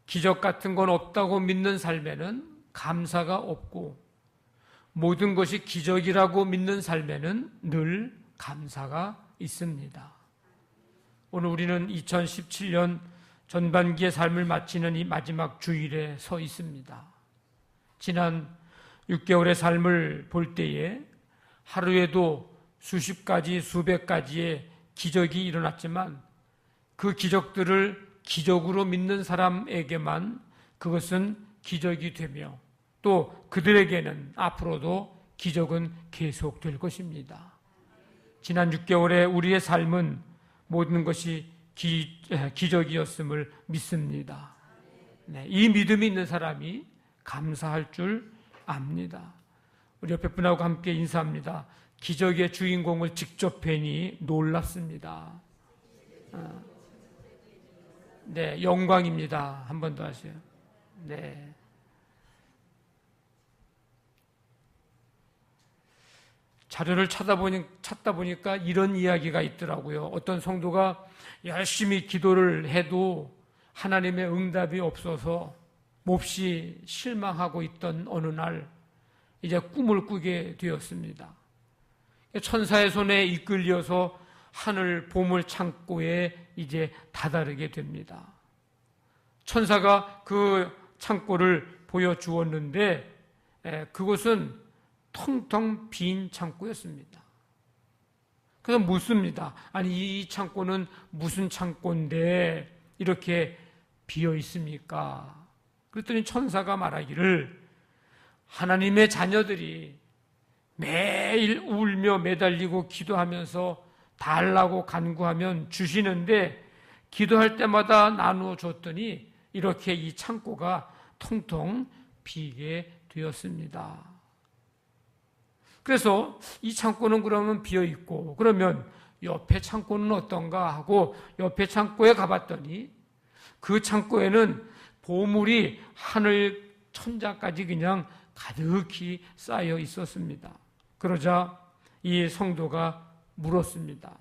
기적 같은 건 없다고 믿는 삶에는 감사가 없고, 모든 것이 기적이라고 믿는 삶에는 늘 감사가 있습니다. 오늘 우리는 2017년 전반기의 삶을 마치는 이 마지막 주일에 서 있습니다. 지난 6개월의 삶을 볼 때에 하루에도 수십 가지, 수백 가지의 기적이 일어났지만 그 기적들을 기적으로 믿는 사람에게만 그것은 기적이 되며 또 그들에게는 앞으로도 기적은 계속될 것입니다. 지난 6개월의 우리의 삶은 모든 것이 기적이었음을 믿습니다. 네, 이 믿음이 있는 사람이 감사할 줄 압니다. 우리 옆에 분하고 함께 인사합니다. 기적의 주인공을 직접 뵈니 놀랍습니다. 네, 영광입니다. 한 번 더 하세요. 네. 자료를 찾다 보니까 이런 이야기가 있더라고요. 어떤 성도가 열심히 기도를 해도 하나님의 응답이 없어서 몹시 실망하고 있던 어느 날 이제 꿈을 꾸게 되었습니다. 천사의 손에 이끌려서 하늘 보물 창고에 이제 다다르게 됩니다. 천사가 그 창고를 보여주었는데 그것은 텅텅 빈 창고였습니다. 그래서 묻습니다. 아니, 이 창고는 무슨 창고인데 이렇게 비어 있습니까? 그랬더니 천사가 말하기를 하나님의 자녀들이 매일 울며 매달리고 기도하면서 달라고 간구하면 주시는데 기도할 때마다 나누어 줬더니 이렇게 이 창고가 텅텅 비게 되었습니다. 그래서 이 창고는 그러면 비어 있고 그러면 옆에 창고는 어떤가 하고 옆에 창고에 가봤더니 그 창고에는 보물이 하늘 천장까지 그냥 가득히 쌓여 있었습니다. 그러자 이 성도가 물었습니다.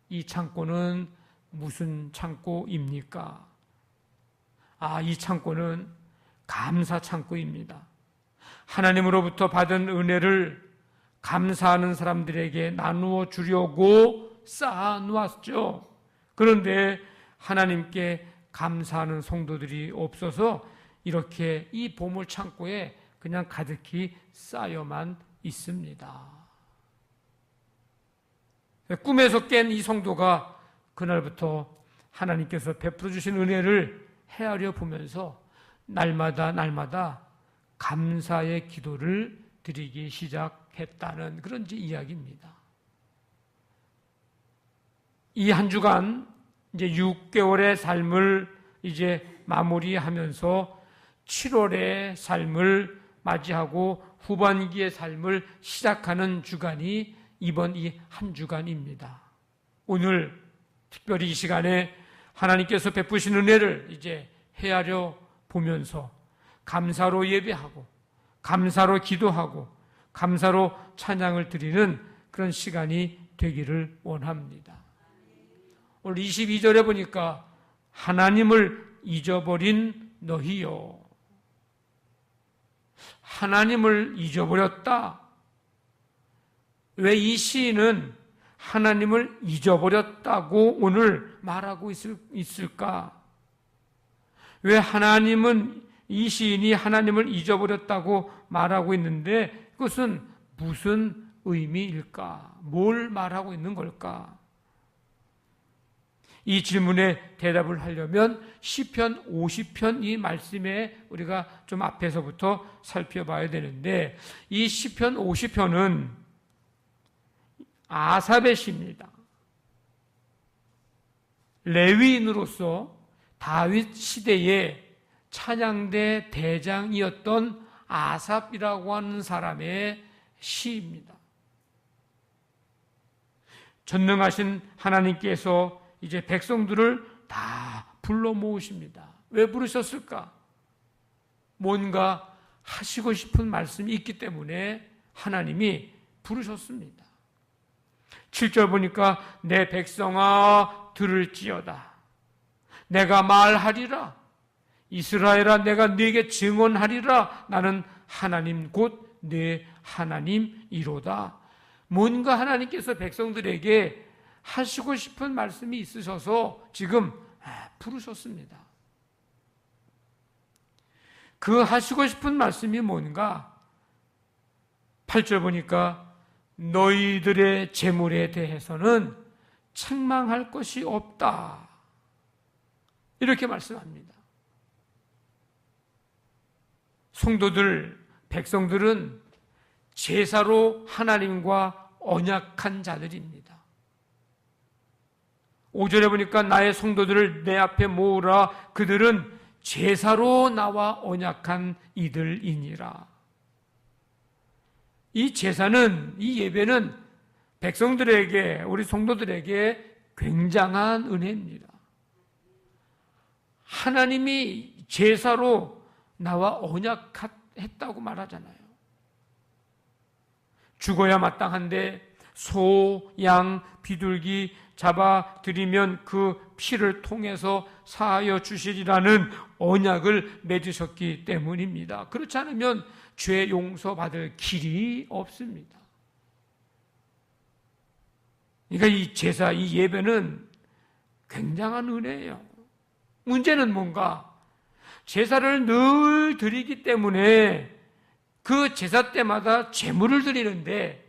이 창고는 무슨 창고입니까? 이 창고는 감사 창고입니다. 하나님으로부터 받은 은혜를 감사하는 사람들에게 나누어 주려고 쌓아 놓았죠. 그런데 하나님께 감사하는 성도들이 없어서 이렇게 이 보물 창고에 그냥 가득히 쌓여만 있습니다. 꿈에서 깬 이 성도가 그날부터 하나님께서 베풀어 주신 은혜를 헤아려 보면서 날마다 감사의 기도를 드리기 시작했다는 그런 이야기입니다. 이 한 주간 이제 6개월의 삶을 이제 마무리하면서 7월의 삶을 맞이하고 후반기의 삶을 시작하는 주간이 이번 이 한 주간입니다. 오늘 특별히 이 시간에 하나님께서 베푸신 은혜를 이제 헤아려 보면서 감사로 예배하고 감사로 기도하고 감사로 찬양을 드리는 그런 시간이 되기를 원합니다. 오늘 22절에 보니까 하나님을 잊어버린 너희요. 하나님을 잊어버렸다. 왜 이 시인은 하나님을 잊어버렸다고 오늘 말하고 있을까? 왜 이 시인이 하나님을 잊어버렸다고 말하고 있는데 그것은 무슨 의미일까? 뭘 말하고 있는 걸까? 이 질문에 대답을 하려면 시편 50편 이 말씀에 우리가 좀 앞에서부터 살펴봐야 되는데 이 시편 50편은 아삽의 시입니다. 레위인으로서 다윗 시대에 찬양대 대장이었던 아삽이라고 하는 사람의 시입니다. 전능하신 하나님께서 이제 백성들을 다 불러 모으십니다. 왜 부르셨을까? 뭔가 하시고 싶은 말씀이 있기 때문에 하나님이 부르셨습니다. 7절 보니까 내 백성아 들을지어다. 내가 말하리라. 이스라엘아 내가 네게 증언하리라. 나는 하나님 곧 내 하나님이로다. 뭔가 하나님께서 백성들에게 하시고 싶은 말씀이 있으셔서 지금 부르셨습니다. 그 하시고 싶은 말씀이 뭔가? 8절 보니까 너희들의 재물에 대해서는 책망할 것이 없다. 이렇게 말씀합니다. 성도들, 백성들은 제사로 하나님과 언약한 자들입니다. 5절에 보니까 나의 성도들을 내 앞에 모으라. 그들은 제사로 나와 언약한 이들이니라. 이 제사는, 이 예배는 백성들에게, 우리 성도들에게 굉장한 은혜입니다. 하나님이 제사로 나와 언약했다고 말하잖아요. 죽어야 마땅한데 소, 양, 비둘기 잡아 드리면 그 피를 통해서 사하여 주시리라는 언약을 맺으셨기 때문입니다. 그렇지 않으면 죄 용서받을 길이 없습니다. 그러니까 이 제사, 이 예배는 굉장한 은혜예요. 문제는 뭔가? 제사를 늘 드리기 때문에 그 제사 때마다 제물을 드리는데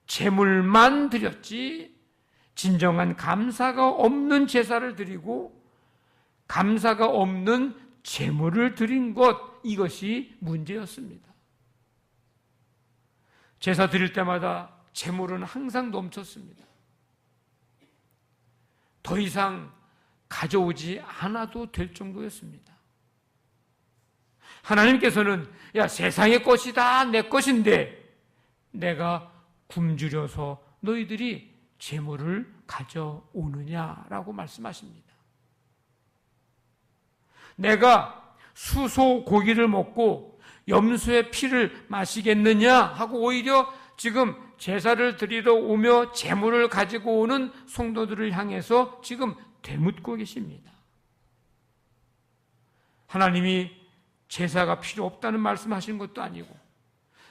제물만 드렸지 진정한 감사가 없는 제사를 드리고 감사가 없는 제물을 드린 것, 이것이 문제였습니다. 제사 드릴 때마다 제물은 항상 넘쳤습니다. 더 이상 가져오지 않아도 될 정도였습니다. 하나님께서는 야, 세상의 것이 다 내 것인데 내가 굶주려서 너희들이 제물을 가져오느냐라고 말씀하십니다. 내가 수소 고기를 먹고 염소의 피를 마시겠느냐 하고 오히려 지금 제사를 드리러 오며 제물을 가지고 오는 성도들을 향해서 지금 되묻고 계십니다. 하나님이 제사가 필요 없다는 말씀하신 것도 아니고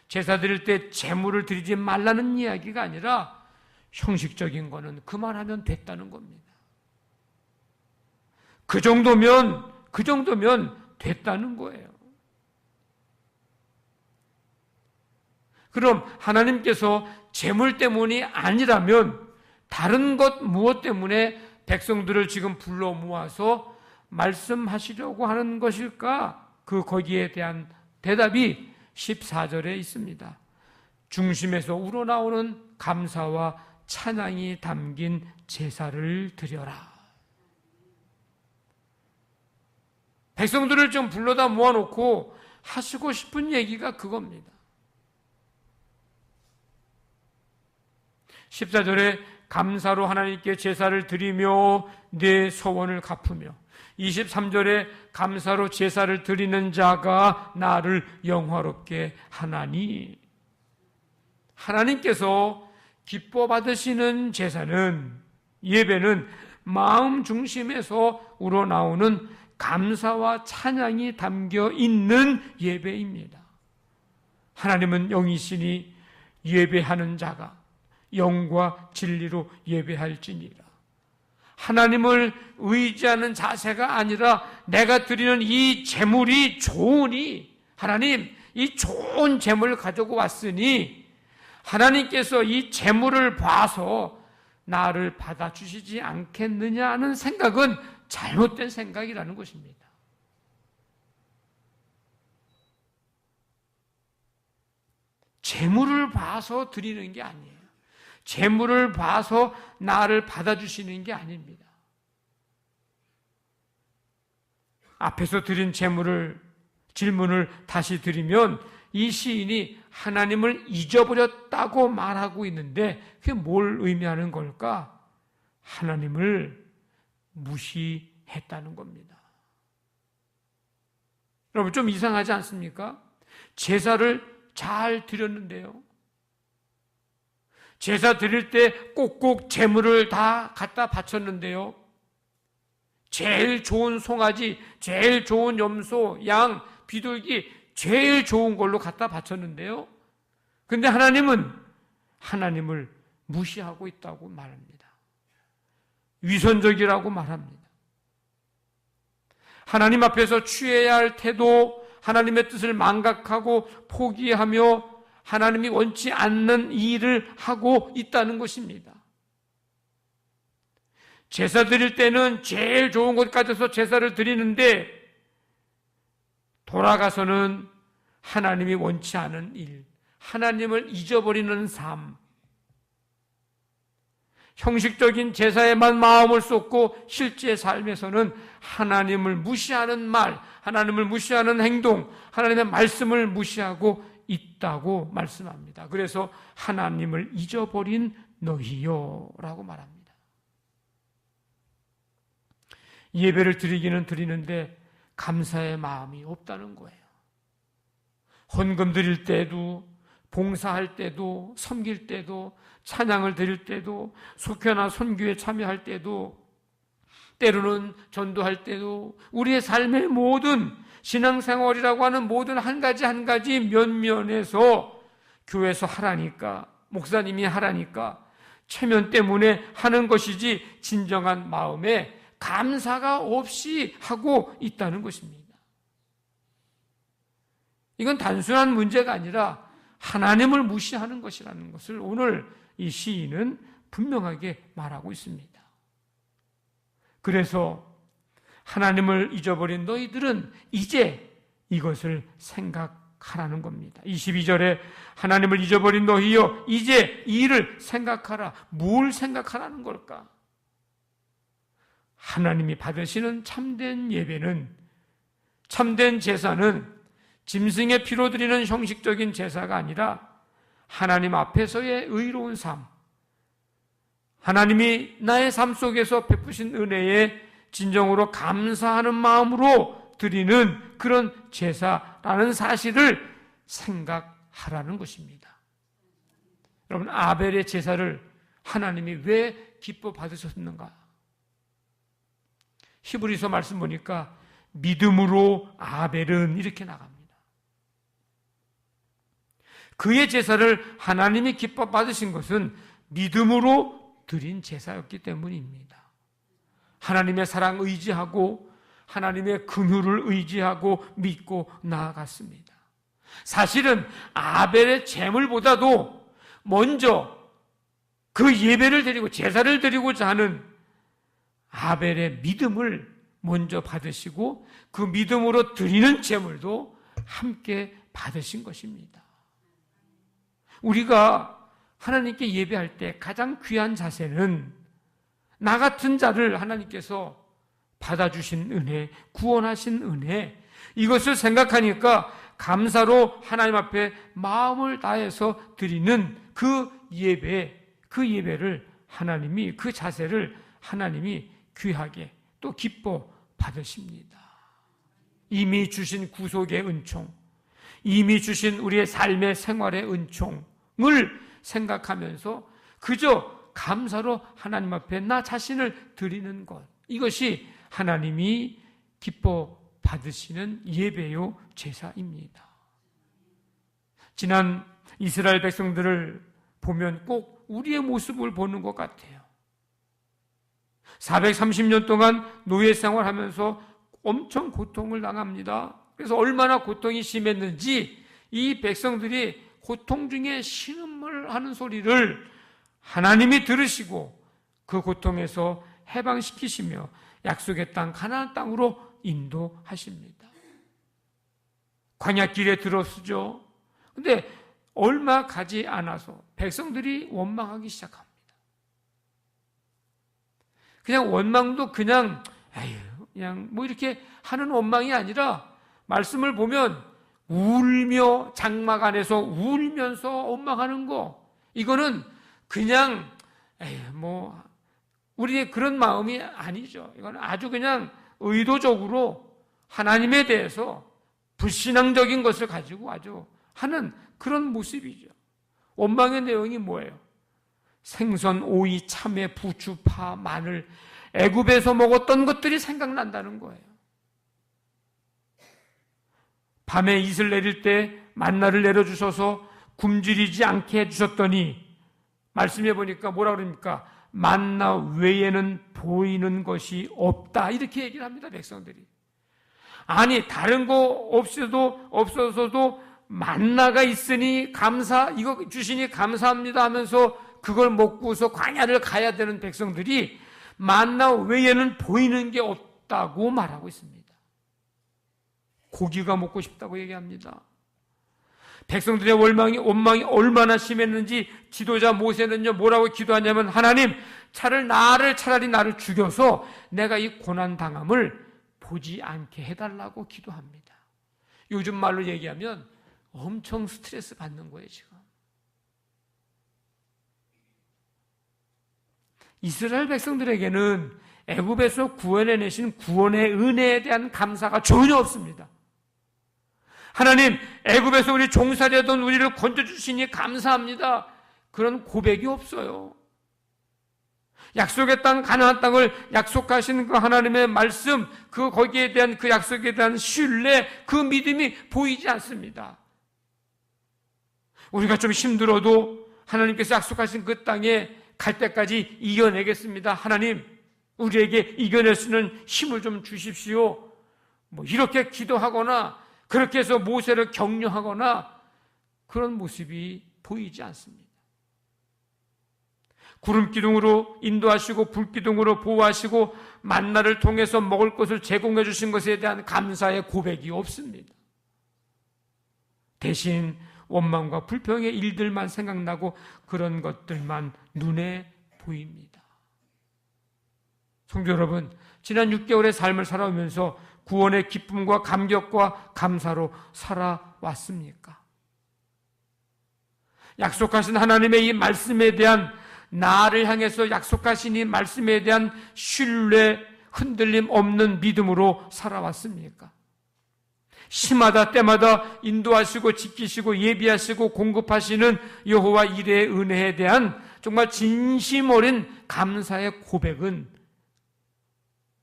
제사 드릴 때 제물을 드리지 말라는 이야기가 아니라 형식적인 거는 그만하면 됐다는 겁니다. 그 정도면 됐다는 거예요. 그럼 하나님께서 제물 때문이 아니라면 다른 것 무엇 때문에 백성들을 지금 불러 모아서 말씀하시려고 하는 것일까? 거기에 대한 대답이 14절에 있습니다. 중심에서 우러나오는 감사와 찬양이 담긴 제사를 드려라. 백성들을 좀 불러다 모아놓고 하시고 싶은 얘기가 그겁니다. 14절에 감사로 하나님께 제사를 드리며 내 소원을 갚으며 23절에 감사로 제사를 드리는 자가 나를 영화롭게 하나니. 하나님께서 기뻐 받으시는 제사는, 예배는 마음 중심에서 우러나오는 감사와 찬양이 담겨 있는 예배입니다. 하나님은 영이시니 예배하는 자가 영과 진리로 예배할지니라. 하나님을 의지하는 자세가 아니라 내가 드리는 이 제물이 좋으니, 하나님 이 좋은 제물을 가지고 왔으니 하나님께서 이 제물을 봐서 나를 받아주시지 않겠느냐 하는 생각은 잘못된 생각이라는 것입니다. 제물을 봐서 드리는 게 아니에요. 제물을 봐서 나를 받아주시는 게 아닙니다. 앞에서 드린 질문을 다시 드리면 이 시인이 하나님을 잊어버렸다고 말하고 있는데 그게 뭘 의미하는 걸까? 하나님을 무시했다는 겁니다. 여러분 좀 이상하지 않습니까? 제사를 잘 드렸는데요. 제사 드릴 때 꼭꼭 제물을 다 갖다 바쳤는데요. 제일 좋은 송아지, 제일 좋은 염소, 양, 비둘기, 제일 좋은 걸로 갖다 바쳤는데요. 근데 하나님은 하나님을 무시하고 있다고 말합니다. 위선적이라고 말합니다. 하나님 앞에서 취해야 할 태도, 하나님의 뜻을 망각하고 포기하며 하나님이 원치 않는 일을 하고 있다는 것입니다. 제사 드릴 때는 제일 좋은 곳 가져서 제사를 드리는데 돌아가서는 하나님이 원치 않은 일, 하나님을 잊어버리는 삶, 형식적인 제사에만 마음을 쏟고 실제 삶에서는 하나님을 무시하는 말, 하나님을 무시하는 행동, 하나님의 말씀을 무시하고 있다고 말씀합니다. 그래서 하나님을 잊어버린 너희요 라고 말합니다. 예배를 드리기는 드리는데 감사의 마음이 없다는 거예요. 헌금 드릴 때도, 봉사할 때도, 섬길 때도, 찬양을 드릴 때도, 속회나 선교에 참여할 때도, 때로는 전도할 때도, 우리의 삶의 모든 신앙생활이라고 하는 모든 한 가지 한 가지 면면에서 교회에서 하라니까, 목사님이 하라니까, 체면 때문에 하는 것이지 진정한 마음에 감사가 없이 하고 있다는 것입니다. 이건 단순한 문제가 아니라 하나님을 무시하는 것이라는 것을 오늘 이 시인은 분명하게 말하고 있습니다. 그래서 하나님을 잊어버린 너희들은 이제 이것을 생각하라는 겁니다. 22절에 하나님을 잊어버린 너희여 이제 이 일을 생각하라. 뭘 생각하라는 걸까? 하나님이 받으시는 참된 예배는, 참된 제사는 짐승의 피로 드리는 형식적인 제사가 아니라 하나님 앞에서의 의로운 삶, 하나님이 나의 삶 속에서 베푸신 은혜에 진정으로 감사하는 마음으로 드리는 그런 제사라는 사실을 생각하라는 것입니다. 여러분, 아벨의 제사를 하나님이 왜 기뻐 받으셨는가? 히브리서 말씀 보니까 믿음으로 아벨은 이렇게 나갑니다. 그의 제사를 하나님이 기뻐 받으신 것은 믿음으로 드린 제사였기 때문입니다. 하나님의 사랑 의지하고 하나님의 긍휼을 의지하고 믿고 나아갔습니다. 사실은 아벨의 제물보다도 먼저 그 예배를 드리고 제사를 드리고자 하는 아벨의 믿음을 먼저 받으시고 그 믿음으로 드리는 제물도 함께 받으신 것입니다. 우리가 하나님께 예배할 때 가장 귀한 자세는 나 같은 자를 하나님께서 받아주신 은혜, 구원하신 은혜, 이것을 생각하니까 감사로 하나님 앞에 마음을 다해서 드리는 그 예배를 하나님이, 그 자세를 하나님이 귀하게 또 기뻐 받으십니다. 이미 주신 구속의 은총, 이미 주신 우리의 삶의 생활의 은총을 생각하면서 그저 감사로 하나님 앞에 나 자신을 드리는 것, 이것이 하나님이 기뻐 받으시는 예배요 제사입니다. 지난 이스라엘 백성들을 보면 꼭 우리의 모습을 보는 것 같아요. 430년 동안 노예 생활하면서 엄청 고통을 당합니다. 그래서 얼마나 고통이 심했는지 이 백성들이 고통 중에 신음을 하는 소리를 하나님이 들으시고 그 고통에서 해방시키시며 약속의 땅 가나안 땅으로 인도하십니다. 광야길에 들어서죠. 근데 얼마 가지 않아서 백성들이 원망하기 시작합니다. 그냥 원망도 그냥 뭐 이렇게 하는 원망이 아니라 말씀을 보면 울며 장막 안에서 울면서 원망하는 거, 이거는 그냥 뭐 우리의 그런 마음이 아니죠. 이건 아주 그냥 의도적으로 하나님에 대해서 불신앙적인 것을 가지고 아주 하는 그런 모습이죠. 원망의 내용이 뭐예요? 생선, 오이, 참외, 부추, 파, 마늘, 애굽에서 먹었던 것들이 생각난다는 거예요. 밤에 이슬 내릴 때 만나를 내려주셔서 굶주리지 않게 해주셨더니 말씀해 보니까 뭐라 그럽니까? 만나 외에는 보이는 것이 없다, 이렇게 얘기를 합니다. 백성들이. 아니, 다른 거 없어서도 만나가 있으니 이거 주시니 감사합니다 하면서 그걸 먹고서 광야를 가야 되는 백성들이 만나 외에는 보이는 게 없다고 말하고 있습니다. 고기가 먹고 싶다고 얘기합니다. 백성들의 원망이 얼마나 심했는지 지도자 모세는요, 뭐라고 기도하냐면, 하나님, 차라리 나를 죽여서 내가 이 고난당함을 보지 않게 해달라고 기도합니다. 요즘 말로 얘기하면 엄청 스트레스 받는 거예요, 지금. 이스라엘 백성들에게는 애굽에서 구원해내신 구원의 은혜에 대한 감사가 전혀 없습니다. 하나님, 애굽에서 우리 종살이하던 우리를 건져주시니 감사합니다. 그런 고백이 없어요. 약속의 땅, 가나안 땅을 약속하신 그 하나님의 말씀, 거기에 대한 그 약속에 대한 신뢰, 그 믿음이 보이지 않습니다. 우리가 좀 힘들어도 하나님께서 약속하신 그 땅에 갈 때까지 이겨내겠습니다. 하나님, 우리에게 이겨낼 수 있는 힘을 좀 주십시오. 이렇게 기도하거나 그렇게 해서 모세를 격려하거나 그런 모습이 보이지 않습니다. 구름기둥으로 인도하시고 불기둥으로 보호하시고 만나를 통해서 먹을 것을 제공해 주신 것에 대한 감사의 고백이 없습니다. 대신 원망과 불평의 일들만 생각나고 그런 것들만 눈에 보입니다. 성도 여러분, 지난 6개월의 삶을 살아오면서 구원의 기쁨과 감격과 감사로 살아왔습니까? 약속하신 하나님의 이 말씀에 대한, 나를 향해서 약속하신 이 말씀에 대한 신뢰, 흔들림 없는 믿음으로 살아왔습니까? 시마다 때마다 인도하시고 지키시고 예비하시고 공급하시는 여호와 일의 은혜에 대한 정말 진심 어린 감사의 고백은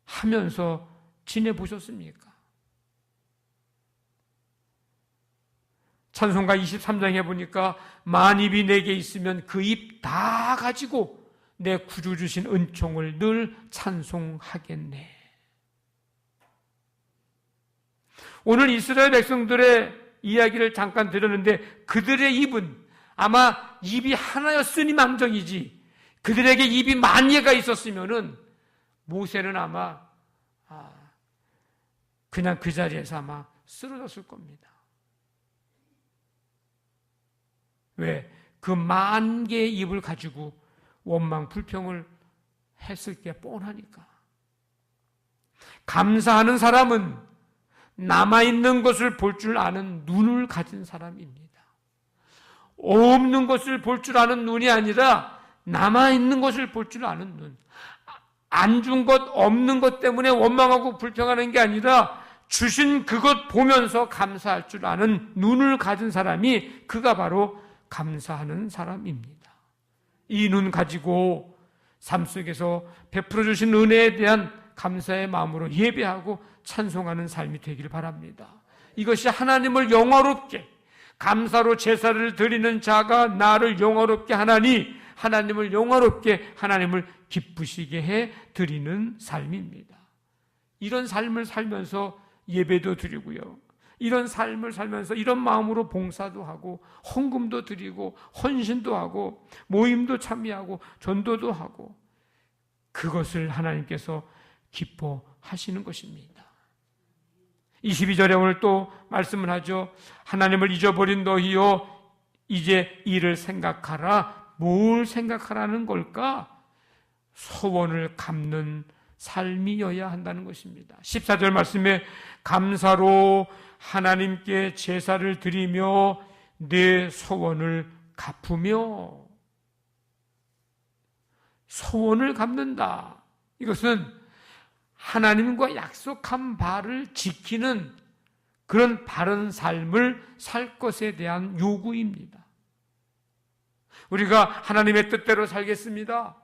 하면서 지내보셨습니까? 찬송가 23장에 보니까 만입이 내게 있으면 그 입 다 가지고 내 구주 주신 은총을 늘 찬송하겠네. 오늘 이스라엘 백성들의 이야기를 잠깐 들었는데 그들의 입은 아마 입이 하나였으니 망정이지, 그들에게 입이 만 개가 있었으면은 모세는 아마 그냥 그 자리에서 아마 쓰러졌을 겁니다. 왜? 그 만 개의 입을 가지고 원망, 불평을 했을 게 뻔하니까. 감사하는 사람은 남아있는 것을 볼 줄 아는 눈을 가진 사람입니다. 없는 것을 볼 줄 아는 눈이 아니라 남아있는 것을 볼 줄 아는 눈. 안 준 것, 없는 것 때문에 원망하고 불평하는 게 아니라 주신 그것 보면서 감사할 줄 아는 눈을 가진 사람이, 그가 바로 감사하는 사람입니다. 이 눈 가지고 삶 속에서 베풀어 주신 은혜에 대한 감사의 마음으로 예배하고 찬송하는 삶이 되기를 바랍니다. 이것이 하나님을 영화롭게, 감사로 제사를 드리는 자가 나를 영화롭게 하나니 하나님을 영화롭게, 하나님을 기쁘시게 해 드리는 삶입니다. 이런 삶을 살면서 예배도 드리고요, 이런 삶을 살면서 이런 마음으로 봉사도 하고 헌금도 드리고 헌신도 하고 모임도 참여하고 전도도 하고, 그것을 하나님께서 기뻐하시는 것입니다. 22절에 오늘 또 말씀을 하죠. 하나님을 잊어버린 너희여 이제 이를 생각하라. 뭘 생각하라는 걸까? 소원을 갚는 삶이어야 한다는 것입니다. 14절 말씀에 감사로 하나님께 제사를 드리며 내 소원을 갚으며, 소원을 갚는다. 이것은 하나님과 약속한 바를 지키는 그런 바른 삶을 살 것에 대한 요구입니다. 우리가 하나님의 뜻대로 살겠습니다,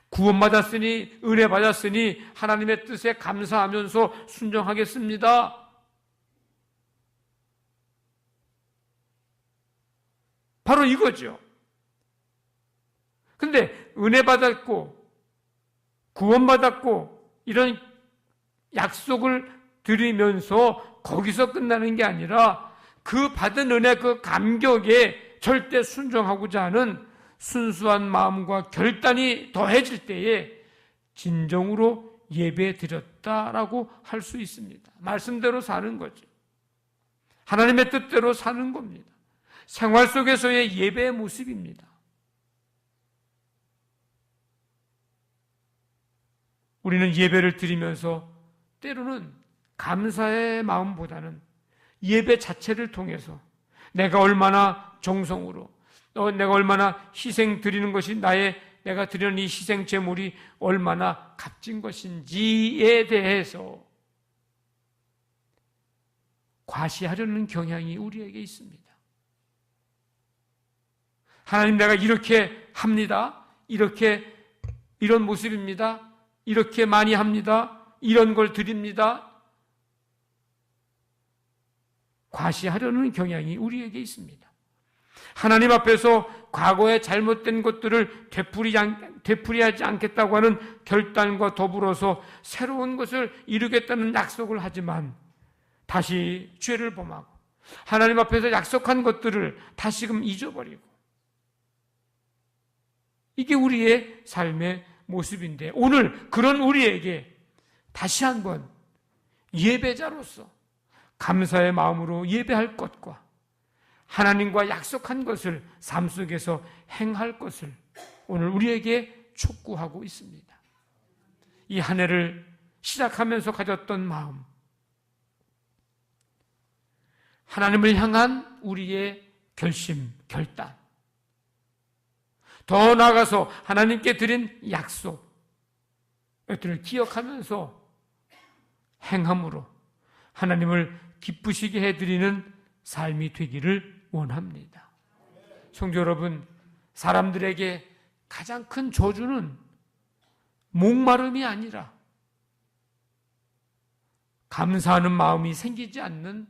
구원받았으니, 은혜 받았으니 하나님의 뜻에 감사하면서 순종하겠습니다. 바로 이거죠. 근데 은혜 받았고 구원받았고 이런 약속을 드리면서 거기서 끝나는 게 아니라 그 받은 은혜, 그 감격에 절대 순종하고자 하는 순수한 마음과 결단이 더해질 때에 진정으로 예배 드렸다라고 할 수 있습니다. 말씀대로 사는 거죠. 하나님의 뜻대로 사는 겁니다. 생활 속에서의 예배의 모습입니다. 우리는 예배를 드리면서 때로는 감사의 마음보다는 예배 자체를 통해서 내가 얼마나 정성으로, 내가 얼마나 희생 드리는 것이 내가 드리는 이 희생 제물이 얼마나 값진 것인지에 대해서 과시하려는 경향이 우리에게 있습니다. 하나님, 내가 이렇게 합니다. 이런 모습입니다. 이렇게 많이 합니다. 이런 걸 드립니다. 과시하려는 경향이 우리에게 있습니다. 하나님 앞에서 과거의 잘못된 것들을 되풀이하지 않겠다고 하는 결단과 더불어서 새로운 것을 이루겠다는 약속을 하지만 다시 죄를 범하고 하나님 앞에서 약속한 것들을 다시금 잊어버리고, 이게 우리의 삶의 모습인데, 오늘 그런 우리에게 다시 한번 예배자로서 감사의 마음으로 예배할 것과 하나님과 약속한 것을 삶 속에서 행할 것을 오늘 우리에게 촉구하고 있습니다. 이 한 해를 시작하면서 가졌던 마음, 하나님을 향한 우리의 결심, 결단, 더 나아가서 하나님께 드린 약속, 이것들을 기억하면서 행함으로 하나님을 기쁘시게 해드리는 삶이 되기를 원합니다. 성도 여러분, 사람들에게 가장 큰 저주는 목마름이 아니라 감사하는 마음이 생기지 않는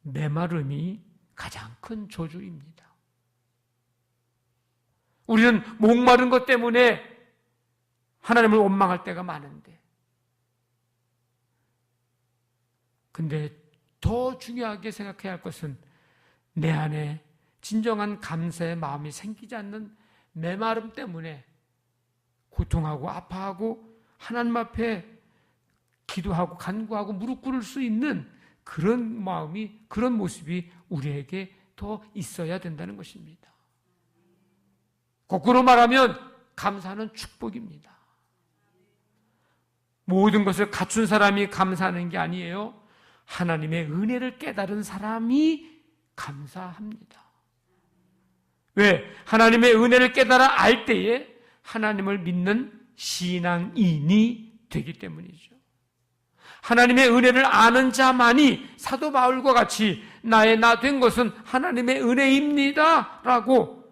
메마름이 가장 큰 저주입니다. 우리는 목마른 것 때문에 하나님을 원망할 때가 많은데, 근데 더 중요하게 생각해야 할 것은 내 안에 진정한 감사의 마음이 생기지 않는 메마름 때문에 고통하고 아파하고 하나님 앞에 기도하고 간구하고 무릎 꿇을 수 있는 그런 마음이, 그런 모습이 우리에게 더 있어야 된다는 것입니다. 거꾸로 말하면 감사는 축복입니다. 모든 것을 갖춘 사람이 감사하는 게 아니에요. 하나님의 은혜를 깨달은 사람이 감사합니다. 왜? 하나님의 은혜를 깨달아 알 때에 하나님을 믿는 신앙인이 되기 때문이죠. 하나님의 은혜를 아는 자만이 사도 바울과 같이 나의 나 된 것은 하나님의 은혜입니다 라고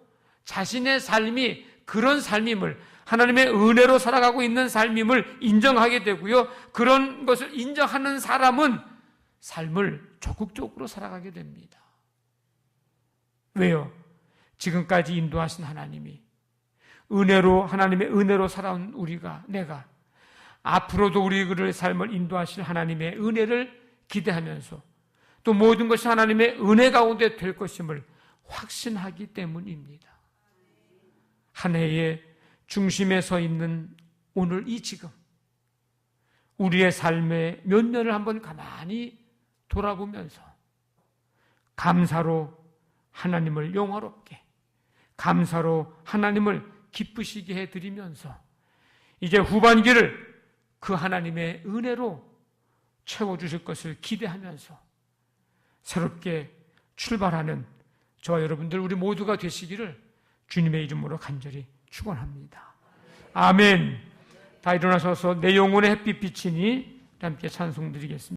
자신의 삶이 그런 삶임을, 하나님의 은혜로 살아가고 있는 삶임을 인정하게 되고요, 그런 것을 인정하는 사람은 삶을 적극적으로 살아가게 됩니다. 왜요? 지금까지 인도하신 하나님이 하나님의 은혜로 살아온 내가 앞으로도 우리의 삶을 인도하실 하나님의 은혜를 기대하면서 또 모든 것이 하나님의 은혜 가운데 될 것임을 확신하기 때문입니다. 한 해의 중심에 서 있는 오늘 이 지금, 우리의 삶의 몇 년을 한번 가만히 돌아보면서 감사로 하나님을 영화롭게, 감사로 하나님을 기쁘시게 해드리면서 이제 후반기를 그 하나님의 은혜로 채워주실 것을 기대하면서 새롭게 출발하는 저와 여러분들, 우리 모두가 되시기를 주님의 이름으로 간절히 축원합니다. 아멘. 다 일어나셔서 내 영혼의 햇빛 비치니 함께 찬송 드리겠습니다.